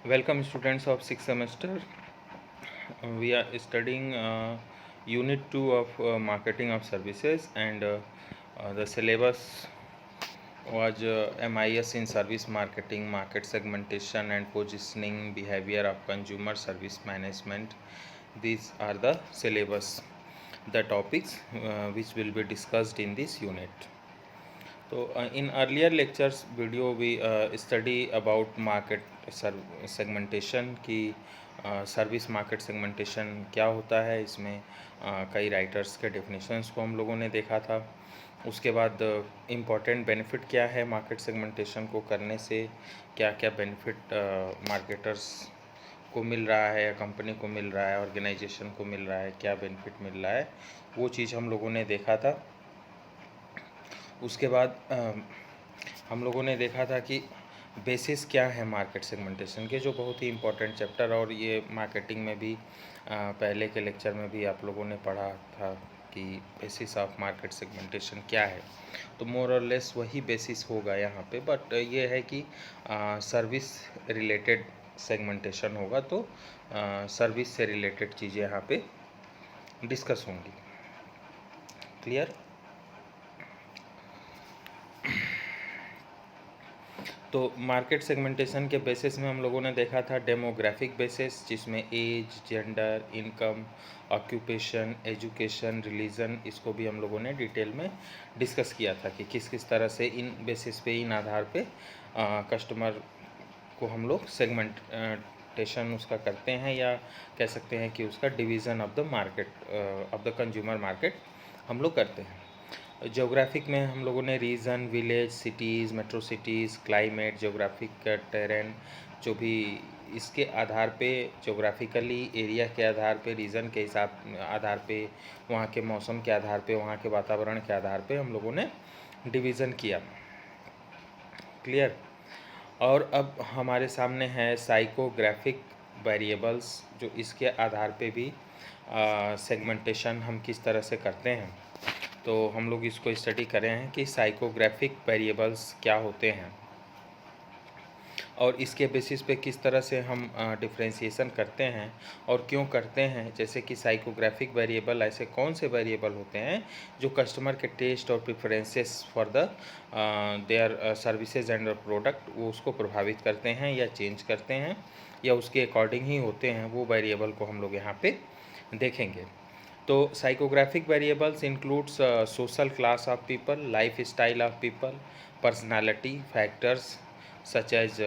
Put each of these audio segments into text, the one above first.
Welcome students of 6th semester. We are studying unit 2 of marketing of services, and the syllabus was MIS in service marketing, market segmentation and positioning, behavior of consumer, service management. These are the syllabus, the topics which will be discussed in this unit. So in earlier lectures video we study about market segmentation की service market segmentation क्या होता है। इसमें कई writers के definitions को हम लोगों ने देखा था। उसके बाद इम्पॉर्टेंट बेनिफिट क्या है मार्केट सेगमेंटेशन को करने से, क्या क्या बेनिफिट मार्केटर्स को मिल रहा है या कंपनी को मिल रहा है, ऑर्गेनाइजेशन को मिल रहा है, क्या बेनिफिट मिल रहा है, वो चीज़ हम लोगों ने देखा था। उसके बाद हम लोगों ने देखा था कि बेसिस क्या है मार्केट सेगमेंटेशन के, जो बहुत ही इम्पोर्टेंट चैप्टर, और ये मार्केटिंग में भी पहले के लेक्चर में भी आप लोगों ने पढ़ा था कि बेसिस ऑफ मार्केट सेगमेंटेशन क्या है। तो मोर और लेस वही बेसिस होगा यहाँ पे, बट ये है कि सर्विस रिलेटेड सेगमेंटेशन होगा, तो सर्विस से रिलेटेड चीज़ें यहाँ पे डिस्कस होंगी। क्लियर? तो मार्केट सेगमेंटेशन के बेसिस में हम लोगों ने देखा था डेमोग्राफिक बेसिस, जिसमें age, gender, income, occupation, education, religion, इसको भी हम लोगों ने डिटेल में डिस्कस किया था कि किस किस तरह से इन बेसिस पे, इन आधार पे कस्टमर को हम लोग सेगमेंटेशन उसका करते हैं, या कह सकते हैं कि उसका division of the market, of the consumer market हम लोग करते हैं। ज्योग्राफिक में हम लोगों ने region, village, cities, metro cities, climate, geographic terrain, जो भी इसके आधार पे, ज्योग्राफिकली एरिया के आधार पे, रीजन के हिसाब आधार पे, वहाँ के मौसम के आधार पे, वहाँ के वातावरण के आधार पे हम लोगों ने डिवीज़न किया। क्लियर? और अब हमारे सामने है साइकोग्राफिक वेरिएबल्स, जो इसके आधार पे भी सेगमेंटेशन हम किस तरह से करते हैं। तो हम लोग इसको स्टडी कर रहे हैं कि साइकोग्राफिक वेरिएबल्स क्या होते हैं और इसके बेसिस पे किस तरह से हम डिफ्रेंशिएशन करते हैं और क्यों करते हैं। जैसे कि साइकोग्राफिक वेरिएबल ऐसे कौन से वेरिएबल होते हैं जो कस्टमर के टेस्ट और preferences for the their services and product, वो उसको प्रभावित करते हैं या चेंज करते हैं या उसके अकॉर्डिंग ही होते हैं, वो वेरिएबल को हम लोग यहाँ पे देखेंगे। तो psychographic variables includes social class of people, lifestyle of people, personality factors such as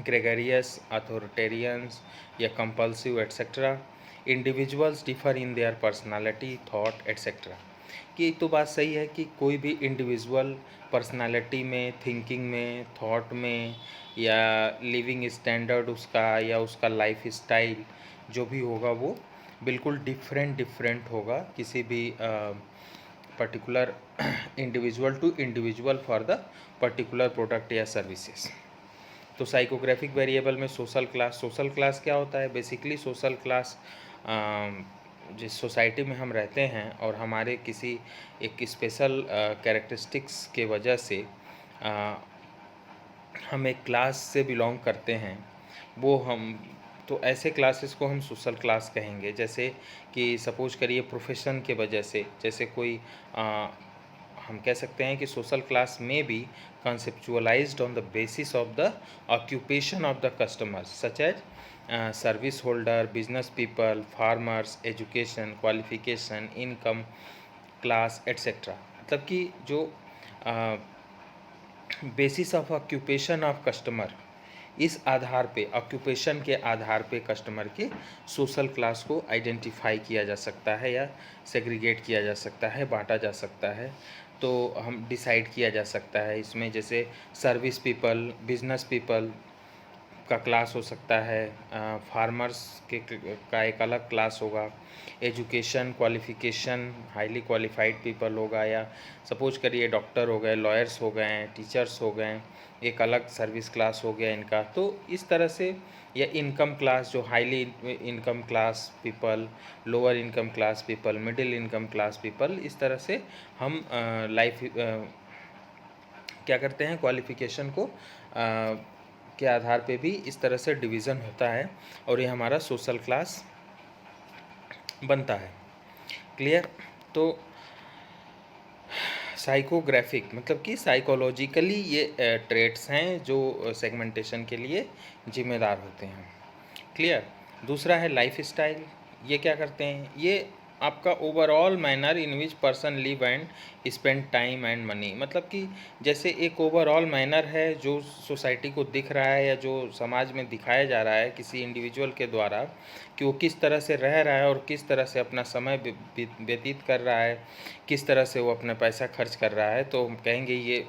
gregarious, authoritarians या compulsive etc. Individuals differ in their personality, thought etc. कि तो बात सही है कि कोई भी इंडिविजुअल पर्सनालिटी में, थिंकिंग में, थॉट में, या लिविंग स्टैंडर्ड उसका, या उसका लाइफ स्टाइल जो भी होगा वो बिल्कुल डिफरेंट होगा किसी भी particular individual to individual for the particular product या सर्विसेज। तो साइकोग्राफिक वेरिएबल में सोशल क्लास क्या होता है? बेसिकली सोशल क्लास जिस सोसाइटी में हम रहते हैं और हमारे किसी एक स्पेशल कैरेक्टरिस्टिक्स के वजह से हम एक क्लास से बिलोंग करते हैं, वो हम तो ऐसे क्लासेस को हम सोशल क्लास कहेंगे। जैसे कि सपोज करिए प्रोफेशन के वजह से, जैसे कोई हम कह सकते हैं कि सोशल क्लास में भी conceptualized on the basis of the occupation of the customers such as service holder, business people, farmers, education, qualification, income, class etc. मतलब कि जो basis of occupation of customer, इस आधार पे, ऑक्यूपेशन के आधार पे कस्टमर के सोशल क्लास को identify किया जा सकता है या सेग्रीगेट किया जा सकता है, बांटा जा सकता है। तो हम डिसाइड किया जा सकता है इसमें, जैसे सर्विस पीपल, बिजनेस पीपल का क्लास हो सकता है, फार्मर्स के का एक अलग क्लास होगा, education, qualification, highly qualified people होगा, या सपोज करिए डॉक्टर हो गए, लॉयर्स हो गए, टीचर्स हो गए, एक अलग सर्विस क्लास हो गया इनका। तो इस तरह से, या इनकम क्लास, जो highly income class people, lower income class people, middle income class people, इस तरह से हम लाइफ क्या करते हैं, क्वालिफ़िकेशन को के आधार पे भी इस तरह से डिवीज़न होता है और ये हमारा सोशल क्लास बनता है। क्लियर? तो साइकोग्राफिक मतलब कि साइकोलॉजिकली ये ट्रेट्स हैं जो सेगमेंटेशन के लिए जिम्मेदार होते हैं। क्लियर? दूसरा है लाइफ स्टाइल। ये क्या करते हैं? ये आपका overall manner in which person live and spend time and money, मतलब कि जैसे एक ओवरऑल मैनर है जो सोसाइटी को दिख रहा है या जो समाज में दिखाया जा रहा है किसी इंडिविजुअल के द्वारा कि वो किस तरह से रह रहा है और किस तरह से अपना समय व्यतीत कर रहा है, किस तरह से वो अपना पैसा खर्च कर रहा है, तो हम कहेंगे ये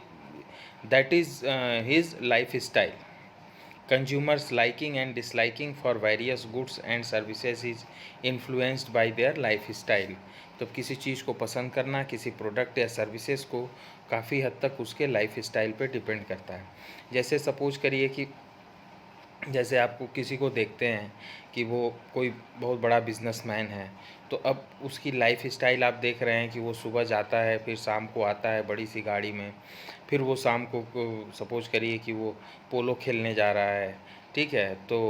that is his life style. Consumers' liking and disliking for various goods and services is influenced by their lifestyle। तो किसी चीज़ को पसंद करना, किसी प्रोडक्ट या सर्विसेज को काफ़ी हद तक उसके लाइफ स्टाइल पर डिपेंड करता है। जैसे सपोज करिए कि जैसे आपको किसी को देखते हैं कि वो कोई बहुत बड़ा बिजनेसमैन है, तो अब उसकी लाइफ स्टाइल आप देख रहे हैं कि वो सुबह जाता है फिर शाम को आता है बड़ी सी गाड़ी में, फिर वो शाम को सपोज करिए कि वो पोलो खेलने जा रहा है, ठीक है, तो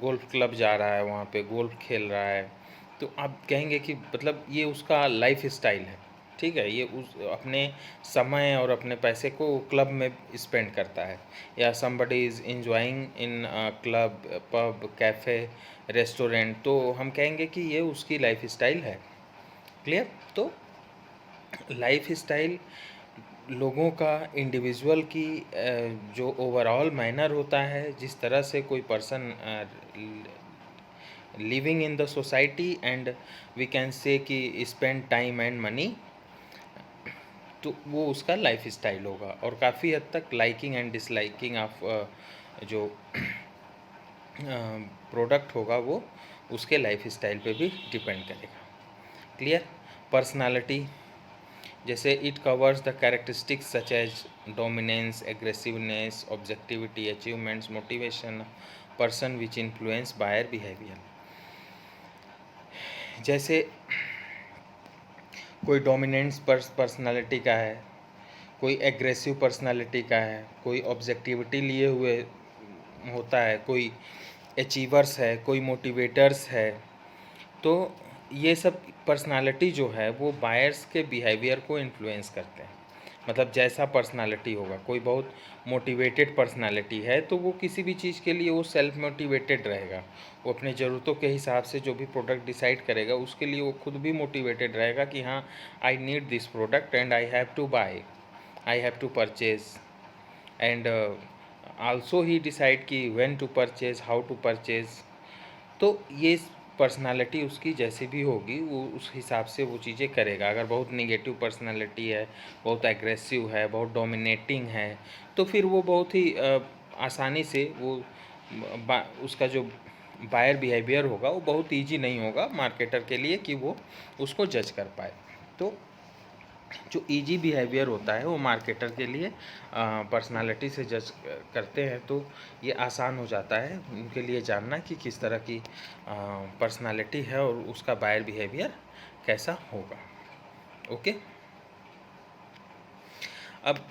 गोल्फ क्लब जा रहा है, वहाँ पे गोल्फ खेल रहा है, तो आप कहेंगे कि मतलब ये उसका लाइफ स्टाइल है, ठीक है, ये उस अपने समय और अपने पैसे को क्लब में स्पेंड करता है। या somebody is enjoying in club, pub, cafe, restaurant, तो हम कहेंगे कि ये उसकी लाइफ स्टाइल है। क्लियर? तो लाइफ स्टाइल लोगों का इंडिविजुअल की जो ओवरऑल मैनर होता है, जिस तरह से कोई person living in the society and we can say कि स्पेंड टाइम एंड मनी, तो वो उसका लाइफ स्टाइल होगा। और काफ़ी हद तक लाइकिंग एंड डिसलाइकिंग ऑफ जो प्रोडक्ट होगा वो उसके लाइफ स्टाइल पे भी डिपेंड करेगा। क्लियर? पर्सनालिटी, जैसे it covers the characteristics such as dominance, aggressiveness, objectivity, achievements, motivation person which influence buyer behaviour. जैसे कोई डोमिनेंस पर्सनालिटी का है, कोई एग्रेसिव पर्सनालिटी का है, कोई ऑब्जेक्टिविटी लिए हुए होता है, कोई अचीवर्स है, कोई मोटिवेटर्स है, तो ये सब पर्सनालिटी जो है वो बायर्स के बिहेवियर को इन्फ्लुएंस करते हैं। मतलब जैसा पर्सनालिटी होगा, कोई बहुत मोटिवेटेड पर्सनालिटी है तो वो किसी भी चीज़ के लिए वो सेल्फ मोटिवेटेड रहेगा, वो अपने ज़रूरतों के हिसाब से जो भी प्रोडक्ट डिसाइड करेगा उसके लिए वो खुद भी मोटिवेटेड रहेगा कि हाँ, I need this product and I have to buy, I have to purchase, and also he decide कि when to purchase, how to purchase. तो ये पर्सनालिटी उसकी जैसी भी होगी वो उस हिसाब से वो चीज़ें करेगा। अगर बहुत निगेटिव पर्सनालिटी है, बहुत एग्रेसिव है, बहुत डोमिनेटिंग है, तो फिर वो बहुत ही आसानी से वो उसका जो बायर बिहेवियर होगा वो बहुत ईजी नहीं होगा मार्केटर के लिए कि वो उसको जज कर पाए। तो जो इजी बिहेवियर होता है वो मार्केटर के लिए पर्सनालिटी से जज करते हैं, तो ये आसान हो जाता है उनके लिए जानना कि किस तरह की पर्सनालिटी है और उसका बायर बिहेवियर कैसा होगा। ओके, अब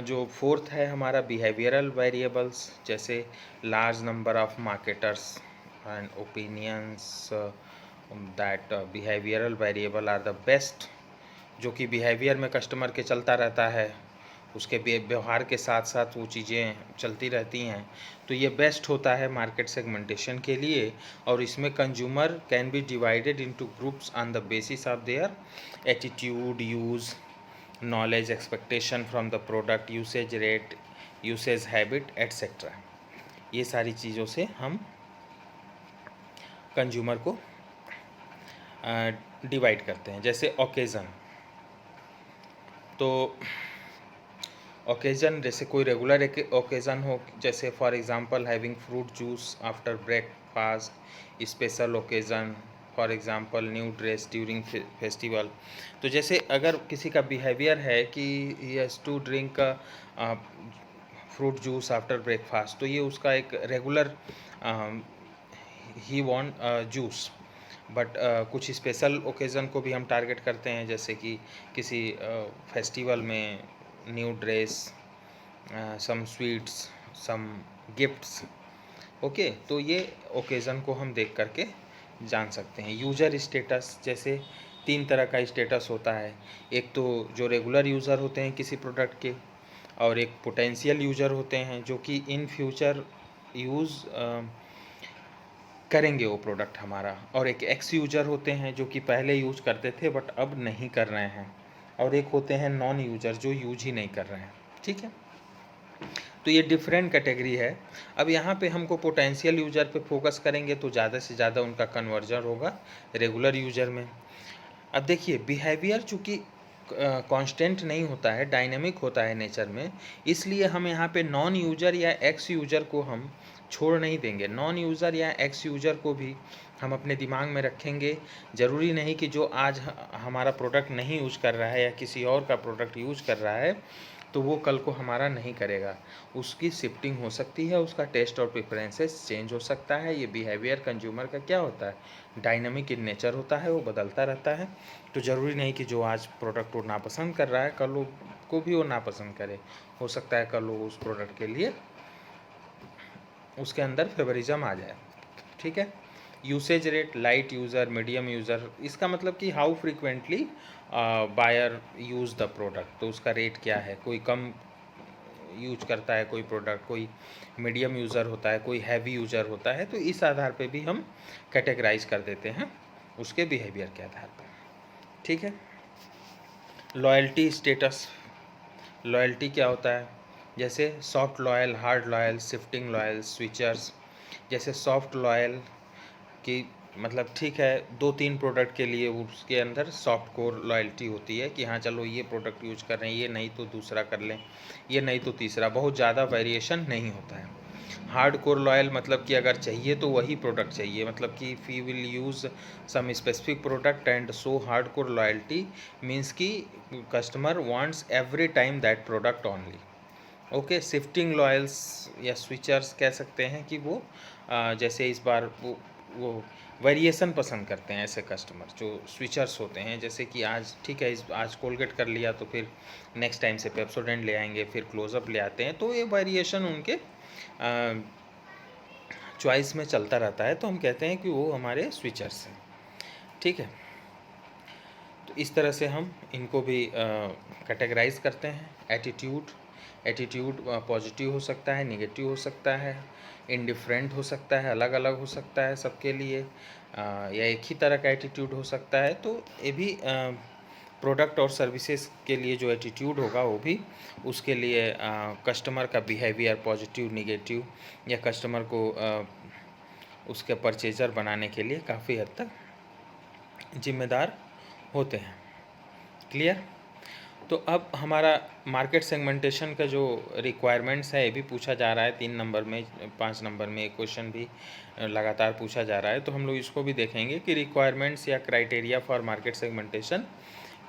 जो फोर्थ है हमारा बिहेवियरल वेरिएबल्स, जैसे large number of marketers and opinions that behavioural variable are the best, जो कि बिहेवियर में कस्टमर के चलता रहता है, उसके व्यवहार के साथ साथ वो चीज़ें चलती रहती हैं, तो ये बेस्ट होता है मार्केट सेगमेंटेशन के लिए। और इसमें consumer can be divided into groups on the basis of their attitude, use, knowledge, expectation from the product, usage rate, usage habit etcetera. ये सारी चीज़ों से हम कंज्यूमर को डिवाइड करते हैं। जैसे ओकेज़न, तो ओकेज़न जैसे कोई रेगुलर एक ओकेज़न हो, जैसे for example having fruit juice after breakfast, special occasion for example new dress during festival. तो जैसे अगर किसी का बिहेवियर है कि he has to drink fruit juice after breakfast, तो ये उसका एक रेगुलर ही वांट जूस, बट कुछ स्पेशल ओकेज़न को भी हम टारगेट करते हैं, जैसे कि किसी फेस्टिवल में न्यू ड्रेस, सम स्वीट्स, सम गिफ्ट्स। ओके, तो ये ओकेज़न को हम देख करके जान सकते हैं। यूज़र स्टेटस, जैसे 3 तरह का स्टेटस होता है। एक तो जो रेगुलर यूज़र होते हैं किसी प्रोडक्ट के, और एक पोटेंशियल यूज़र होते हैं जो कि इन फ्यूचर यूज़ करेंगे वो प्रोडक्ट हमारा, और एक एक्स यूज़र होते हैं जो कि पहले यूज करते थे बट अब नहीं कर रहे हैं, और एक होते हैं नॉन यूज़र जो यूज ही नहीं कर रहे हैं। ठीक है, तो ये डिफरेंट कैटेगरी है। अब यहाँ पे हमको पोटेंशियल यूज़र पे फोकस करेंगे तो ज़्यादा से ज़्यादा उनका कन्वर्जन होगा रेगुलर यूज़र में। अब देखिए, बिहेवियर चूँकि कांस्टेंट नहीं होता है, डायनेमिक होता है नेचर में, इसलिए हम यहाँ पे नॉन यूज़र या एक्स यूज़र को हम छोड़ नहीं देंगे। नॉन यूज़र या एक्स यूज़र को भी हम अपने दिमाग में रखेंगे। ज़रूरी नहीं कि जो आज हमारा प्रोडक्ट नहीं यूज़ कर रहा है या किसी और का प्रोडक्ट यूज़ कर रहा है तो वो कल को हमारा नहीं करेगा। उसकी शिफ्टिंग हो सकती है, उसका टेस्ट और प्रेफरेंसेस चेंज हो सकता है। ये बिहेवियर कंज्यूमर का क्या होता है, डायनामिक इन नेचर होता है, वो बदलता रहता है। तो ज़रूरी नहीं कि जो आज प्रोडक्ट वो नापसंद कर रहा है कल वो को भी वो नापसंद करे। हो सकता है कल वो उस प्रोडक्ट के लिए उसके अंदर फेवरिज्म आ जाए। ठीक है, usage rate, light user, medium user, इसका मतलब कि how frequently buyer use the product, तो उसका रेट क्या है। कोई कम यूज करता है कोई प्रोडक्ट, कोई मीडियम यूज़र होता है, कोई हैवी यूज़र होता है, तो इस आधार पे भी हम कैटेगराइज कर देते हैं उसके बिहेवियर के आधार पर। ठीक है, लॉयल्टी स्टेटस। लॉयल्टी क्या होता है, जैसे soft loyal, hard loyal, shifting loyal, switchers. जैसे सॉफ्ट लॉयल कि मतलब ठीक है 2-3 प्रोडक्ट के लिए उसके अंदर सॉफ्ट कोर लॉयल्टी होती है कि हाँ चलो ये प्रोडक्ट यूज कर रहे हैं, ये नहीं तो दूसरा कर लें, ये नहीं तो तीसरा, बहुत ज़्यादा वेरिएशन नहीं होता है। हार्ड कोर लॉयल मतलब कि अगर चाहिए तो वही प्रोडक्ट चाहिए, मतलब कि if you will use some specific product and so hard core loyalty means कि customer wants every time that product only. Okay, shifting loyals या स्विचर्स कह सकते हैं कि वो जैसे इस बार वो वेरिएशन पसंद करते हैं ऐसे कस्टमर जो स्विचर्स होते हैं। जैसे कि आज ठीक है इस आज कोलगेट कर लिया तो फिर नेक्स्ट टाइम से पेप्सोडेंट ले आएंगे, फिर क्लोजअप ले आते हैं, तो ये वेरिएशन उनके चॉइस में चलता रहता है, तो हम कहते हैं कि वो हमारे स्विचर्स हैं। ठीक है, तो इस तरह से हम इनको भी कैटेगराइज करते हैं। एटीट्यूड पॉजिटिव हो सकता है, नेगेटिव हो सकता है, इंडिफरेंट हो सकता है, अलग अलग हो सकता है सबके लिए, या एक ही तरह का एटीट्यूड हो सकता है। तो ये भी प्रोडक्ट और सर्विसेज के लिए जो एटीट्यूड होगा वो भी उसके लिए कस्टमर का बिहेवियर पॉजिटिव, नेगेटिव, या कस्टमर को उसके परचेजर बनाने के लिए काफ़ी हद तक जिम्मेदार होते हैं। क्लियर? तो अब हमारा मार्केट सेगमेंटेशन का जो रिक्वायरमेंट्स है ये भी पूछा जा रहा है 3 नंबर में, 5 नंबर में एक क्वेश्चन भी लगातार पूछा जा रहा है, तो हम लोग इसको भी देखेंगे कि रिक्वायरमेंट्स या क्राइटेरिया फॉर मार्केट सेगमेंटेशन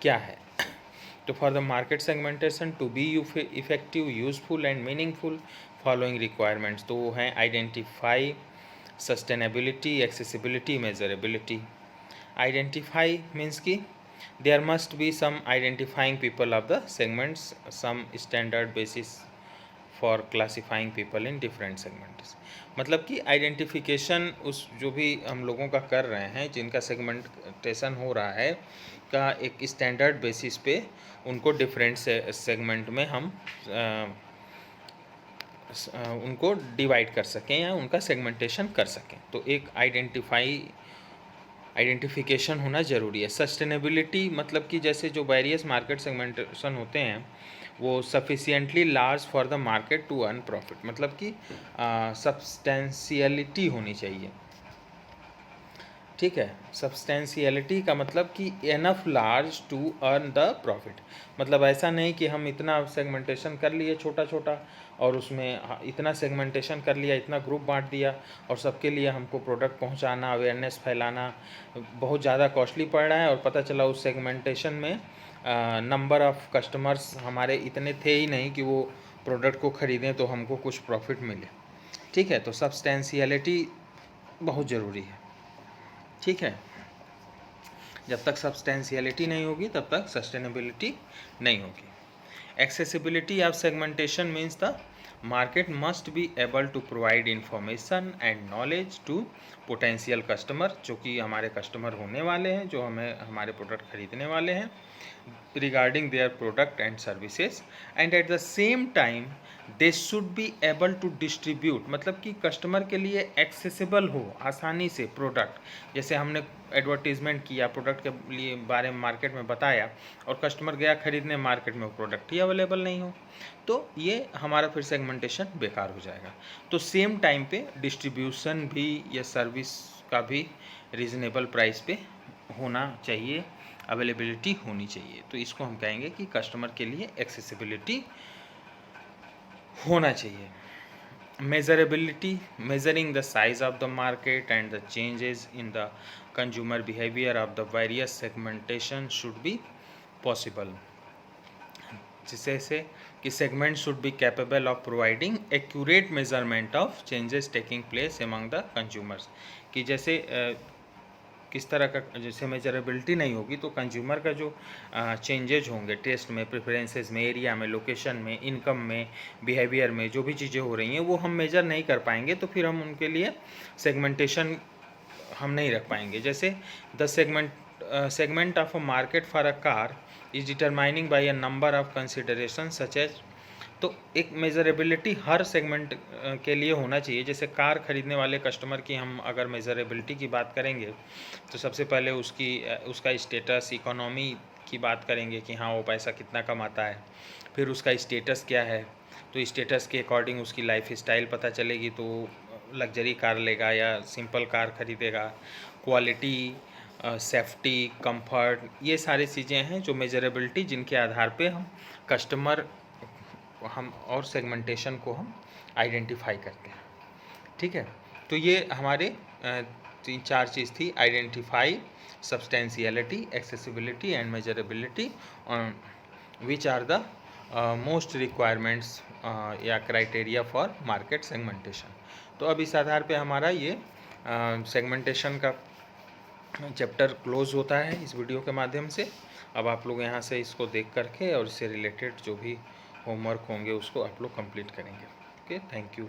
क्या है। तो for the market segmentation to be effective, useful and meaningful following requirements, तो वो हैं identify, sustainability, accessibility, measurability. Identify means कि there must be some identifying people of the segments, some standard basis for classifying people in different segments। मतलब कि identification उस जो भी हम लोगों का कर रहे हैं जिनका सेगमेंटेशन हो रहा है का एक स्टैंडर्ड बेसिस पे उनको डिफरेंट सेगमेंट में हम उनको डिवाइड कर सकें या उनका सेगमेंटेशन कर सकें। तो एक आइडेंटिफिकेशन होना ज़रूरी है। सस्टेनेबिलिटी मतलब कि जैसे जो वेरियस मार्केट सेगमेंटेशन होते हैं वो sufficiently large for the market to earn profit, मतलब कि सब्सटेंशियलिटी होनी चाहिए। ठीक है, सब्सटेंशियलिटी का मतलब कि enough large to earn the profit, मतलब ऐसा नहीं कि हम इतना सेगमेंटेशन कर लिए छोटा छोटा और उसमें इतना सेगमेंटेशन कर लिया, इतना ग्रुप बांट दिया और सबके लिए हमको प्रोडक्ट पहुंचाना, अवेयरनेस फैलाना बहुत ज़्यादा कॉस्टली पड़ रहा है और पता चला उस सेगमेंटेशन में नंबर ऑफ़ कस्टमर्स हमारे इतने थे ही नहीं कि वो प्रोडक्ट को ख़रीदें तो हमको कुछ प्रॉफिट मिले। ठीक है, तो सब्सटेंशियलिटी बहुत ज़रूरी है। ठीक है, जब तक सब्सटेंशियलिटी नहीं होगी तब तक सस्टेनेबिलिटी नहीं होगी। Accessibility of segmentation means the market must be able to provide information and knowledge to potential customer, जो कि हमारे कस्टमर होने वाले हैं, जो हमें हमारे प्रोडक्ट खरीदने वाले हैं, regarding their product and services, and at the same time they should be able to distribute, मतलब कि कस्टमर के लिए एक्सेसिबल हो आसानी से प्रोडक्ट। जैसे हमने एडवर्टीजमेंट किया प्रोडक्ट के लिए बारे में, मार्केट में बताया, और कस्टमर गया खरीदने, मार्केट में वो प्रोडक्ट ही अवेलेबल नहीं हो, तो ये हमारा फिर सेगमेंटेशन बेकार हो जाएगा। तो सेम टाइम पे डिस्ट्रीब्यूशन भी या सर्विस का भी रीज़नेबल प्राइस पे होना चाहिए, अवेलेबिलिटी होनी चाहिए। तो इसको हम कहेंगे कि कस्टमर के लिए एक्सेसिबिलिटी होना चाहिए। Measurability, measuring the size of the market and the changes in the consumer behaviour of the various segmentation should be possible, जिससे कि segment should be capable of providing accurate measurement of changes taking place among the consumers, कि जैसे किस तरह का, जैसे measurability नहीं होगी तो कंज्यूमर का जो चेंजेज होंगे टेस्ट में, प्रेफरेंसेस में, एरिया में, लोकेशन में, इनकम में, बिहेवियर में, जो भी चीज़ें हो रही हैं वो हम मेजर नहीं कर पाएंगे, तो फिर हम उनके लिए सेगमेंटेशन हम नहीं रख पाएंगे। जैसे the segment of a market for a car is determining by a number of consideration such as, तो एक मेजरेबिलिटी हर सेगमेंट के लिए होना चाहिए। जैसे कार खरीदने वाले कस्टमर की हम अगर मेजरेबिलिटी की बात करेंगे तो सबसे पहले उसका स्टेटस, इकोनॉमी की बात करेंगे कि हाँ वो पैसा कितना कमाता है, फिर उसका स्टेटस क्या है, तो स्टेटस के अकॉर्डिंग उसकी लाइफ स्टाइल पता चलेगी, तो लग्जरी कार लेगा या सिंपल कार खरीदेगा। क्वालिटी, सेफ्टी, कंफर्ट, ये सारी चीज़ें हैं जो मेजरेबिलिटी, जिनके आधार पे हम कस्टमर हम और सेगमेंटेशन को हम आइडेंटिफाई करते हैं। ठीक है, तो ये हमारे 3-4 चीज़ थी: identify, substantiality, accessibility and measurability, which are the most requirements या क्राइटेरिया फॉर मार्केट सेगमेंटेशन। तो अब इस आधार पे हमारा ये सेगमेंटेशन का चैप्टर क्लोज होता है इस वीडियो के माध्यम से। अब आप लोग यहाँ से इसको देख करके और इससे रिलेटेड जो भी होमवर्क होंगे उसको आप लोग कंप्लीट करेंगे। Okay, thank you.